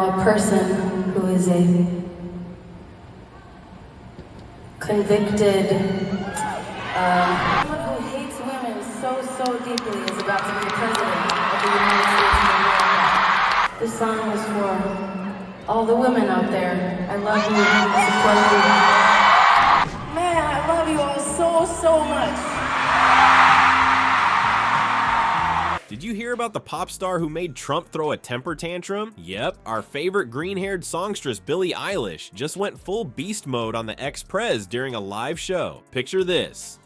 Now, a person who is a convicted, someone who hates women so deeply is about to be the president of the United States of America. This song is for all the women out there. I love you. I support you. Man, I love you all so much. Did you hear about the pop star who made Trump throw a temper tantrum? Yep, our favorite green-haired songstress Billie Eilish just went full beast mode on the ex-prez during a live show. Picture this.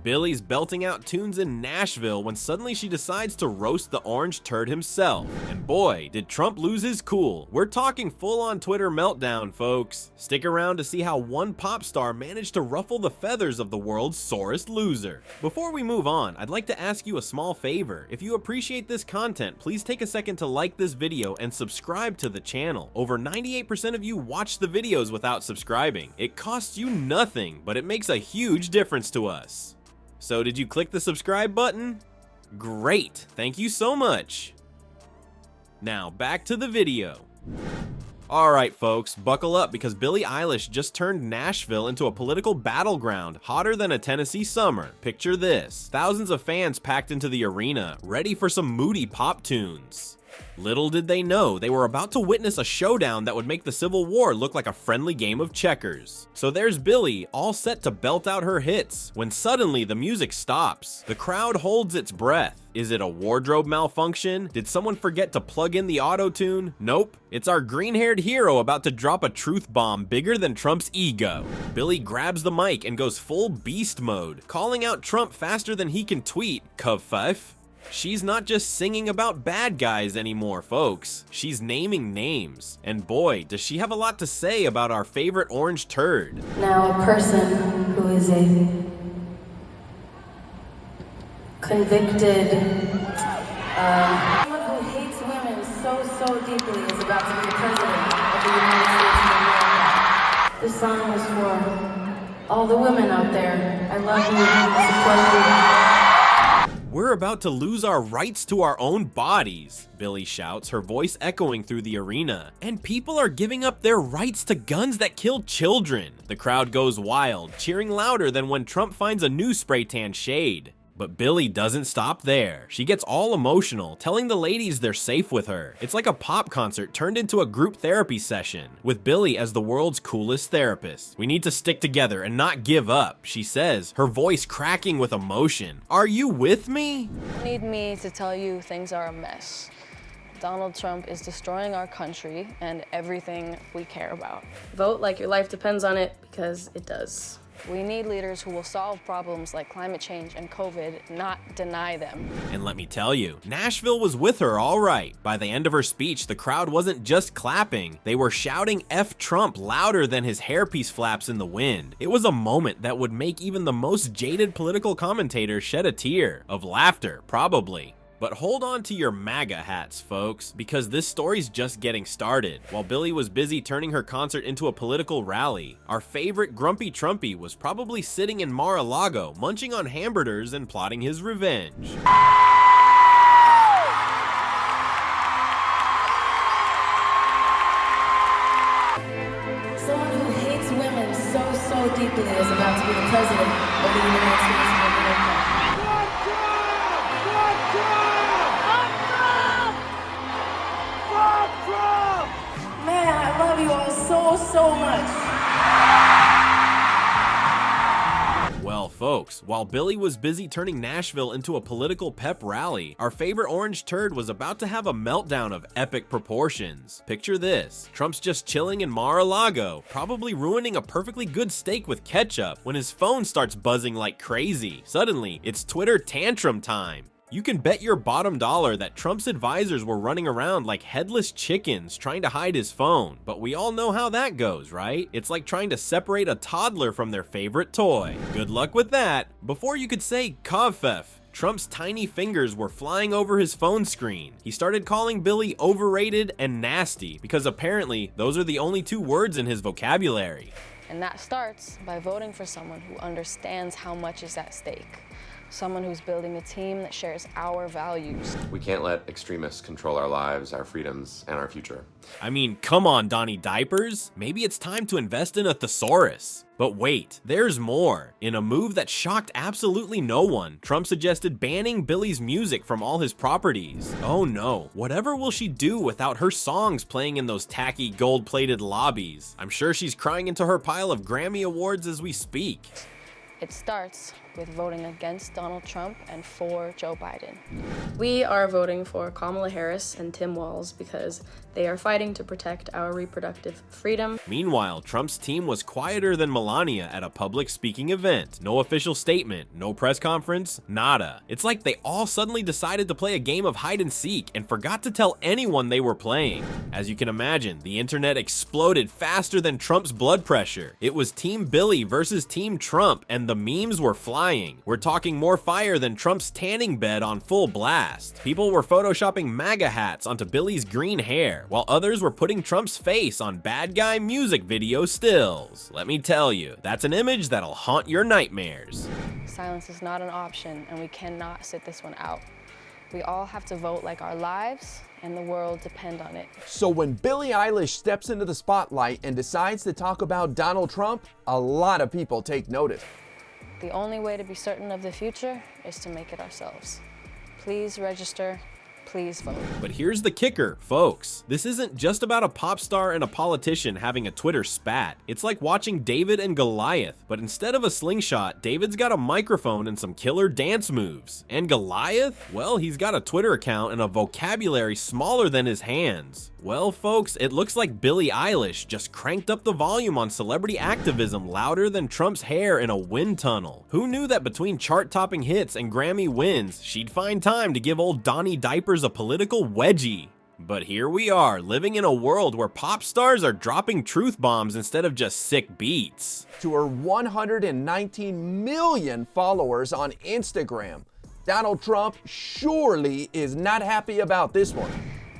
Billie's belting out tunes in Nashville when suddenly she decides to roast the orange turd himself. And boy, did Trump lose his cool. We're talking full-on Twitter meltdown, folks. Stick around to see how one pop star managed to ruffle the feathers of the world's sorest loser. Before we move on, I'd like to ask you a small favor. If you appreciate this content, please take a second to like this video and subscribe to the channel. Over 98% of you watch the videos without subscribing. It costs you nothing, but it makes a huge difference to us. So did you click the subscribe button? Great, thank you so much. Now back to the video. Alright folks, buckle up because Billie Eilish just turned Nashville into a political battleground hotter than a Tennessee summer. Picture this, thousands of fans packed into the arena, ready for some moody pop tunes. Little did they know, they were about to witness a showdown that would make the Civil War look like a friendly game of checkers. So there's Billie, all set to belt out her hits, when suddenly the music stops. The crowd holds its breath. Is it a wardrobe malfunction? Did someone forget to plug in the auto-tune? Nope. It's our green-haired hero about to drop a truth bomb bigger than Trump's ego. Billie grabs the mic and goes full beast mode, calling out Trump faster than he can tweet, "Kafef." She's not just singing about bad guys anymore, folks. She's naming names. And boy, does she have a lot to say about our favorite orange turd. Now, a person who is a convicted, someone who hates women so deeply is about to be the president of the United States of America. This song is for all the women out there. I love you. I support you. We're about to lose our rights to our own bodies, Billie shouts, her voice echoing through the arena. And people are giving up their rights to guns that kill children. The crowd goes wild, cheering louder than when Trump finds a new spray tan shade. But Billie doesn't stop there. She gets all emotional, telling the ladies they're safe with her. It's like a pop concert turned into a group therapy session, with Billie as the world's coolest therapist. We need to stick together and not give up, she says, her voice cracking with emotion. Are you with me? You need me to tell you things are a mess. Donald Trump is destroying our country and everything we care about. Vote like your life depends on it, because it does. We need leaders who will solve problems like climate change and COVID, not deny them. And let me tell you, Nashville was with her all right. By the end of her speech, the crowd wasn't just clapping. They were shouting F Trump louder than his hairpiece flaps in the wind. It was a moment that would make even the most jaded political commentator shed a tear. Of laughter, probably. But hold on to your MAGA hats, folks, because this story's just getting started. While Billie was busy turning her concert into a political rally, our favorite grumpy Trumpy was probably sitting in Mar-a-Lago, munching on hamburgers and plotting his revenge. Someone who hates women so deeply is about to be the president of the United States of America. Man, I love you all so much. Well, folks, while Billie was busy turning Nashville into a political pep rally, our favorite orange turd was about to have a meltdown of epic proportions. Picture this, Trump's just chilling in Mar-a-Lago, probably ruining a perfectly good steak with ketchup, when his phone starts buzzing like crazy. Suddenly, it's Twitter tantrum time. You can bet your bottom dollar that Trump's advisors were running around like headless chickens trying to hide his phone. But we all know how that goes, right? It's like trying to separate a toddler from their favorite toy. Good luck with that. Before you could say kafef, Trump's tiny fingers were flying over his phone screen. He started calling Billie overrated and nasty because apparently those are the only two words in his vocabulary. And that starts by voting for someone who understands how much is at stake. someone who's building a team that shares our values. We can't let extremists control our lives, our freedoms, and our future. I mean, come on, Donnie Diapers. Maybe it's time to invest in a thesaurus. But wait, there's more. In a move that shocked absolutely no one, Trump suggested banning Billie's music from all his properties. Oh no, whatever will she do without her songs playing in those tacky gold-plated lobbies? I'm sure she's crying into her pile of Grammy Awards as we speak. It starts with voting against Donald Trump and for Joe Biden. We are voting for Kamala Harris and Tim Walz because they are fighting to protect our reproductive freedom. Meanwhile, Trump's team was quieter than Melania at a public speaking event. No official statement, no press conference, nada. It's like they all suddenly decided to play a game of hide and seek and forgot to tell anyone they were playing. As you can imagine, the internet exploded faster than Trump's blood pressure. It was Team Billie versus Team Trump, and the memes were flying. We're talking more fire than Trump's tanning bed on full blast. People were photoshopping MAGA hats onto Billie's green hair, while others were putting Trump's face on bad guy music video stills. Let me tell you, that's an image that'll haunt your nightmares. Silence is not an option, and we cannot sit this one out. We all have to vote like our lives and the world depend on it. So when Billie Eilish steps into the spotlight and decides to talk about Donald Trump, a lot of people take notice. The only way to be certain of the future is to make it ourselves. Please register. Please vote. But here's the kicker, folks. This isn't just about a pop star and a politician having a Twitter spat. It's like watching David and Goliath, but instead of a slingshot, David's got a microphone and some killer dance moves. And Goliath? Well, he's got a Twitter account and a vocabulary smaller than his hands. Well, folks, it looks like Billie Eilish just cranked up the volume on celebrity activism louder than Trump's hair in a wind tunnel. Who knew that between chart-topping hits and Grammy wins, she'd find time to give old Donnie Diapers a political wedgie? But here we are, living in a world where pop stars are dropping truth bombs instead of just sick beats. To her 119 million followers on Instagram, Donald Trump surely is not happy about this one.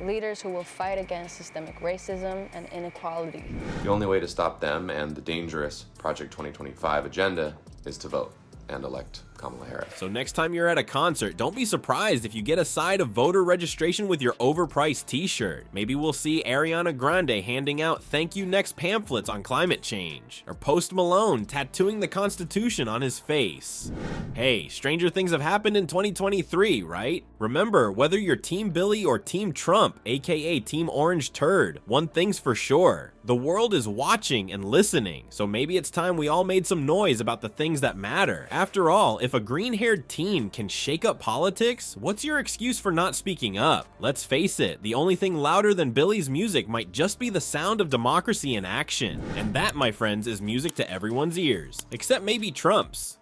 Leaders who will fight against systemic racism and inequality. The only way to stop them and the dangerous Project 2025 agenda is to vote and elect Kamala Harris. So next time you're at a concert, don't be surprised if you get a side of voter registration with your overpriced t-shirt. Maybe we'll see Ariana Grande handing out thank you next pamphlets on climate change, or Post Malone tattooing the Constitution on his face. Hey, stranger things have happened in 2023, right? Remember, whether you're Team Billie or Team Trump, aka Team Orange Turd, one thing's for sure. The world is watching and listening, so maybe it's time we all made some noise about the things that matter. After all, if a green-haired teen can shake up politics, what's your excuse for not speaking up? Let's face it, the only thing louder than Billie's music might just be the sound of democracy in action. And that, my friends, is music to everyone's ears, except maybe Trump's.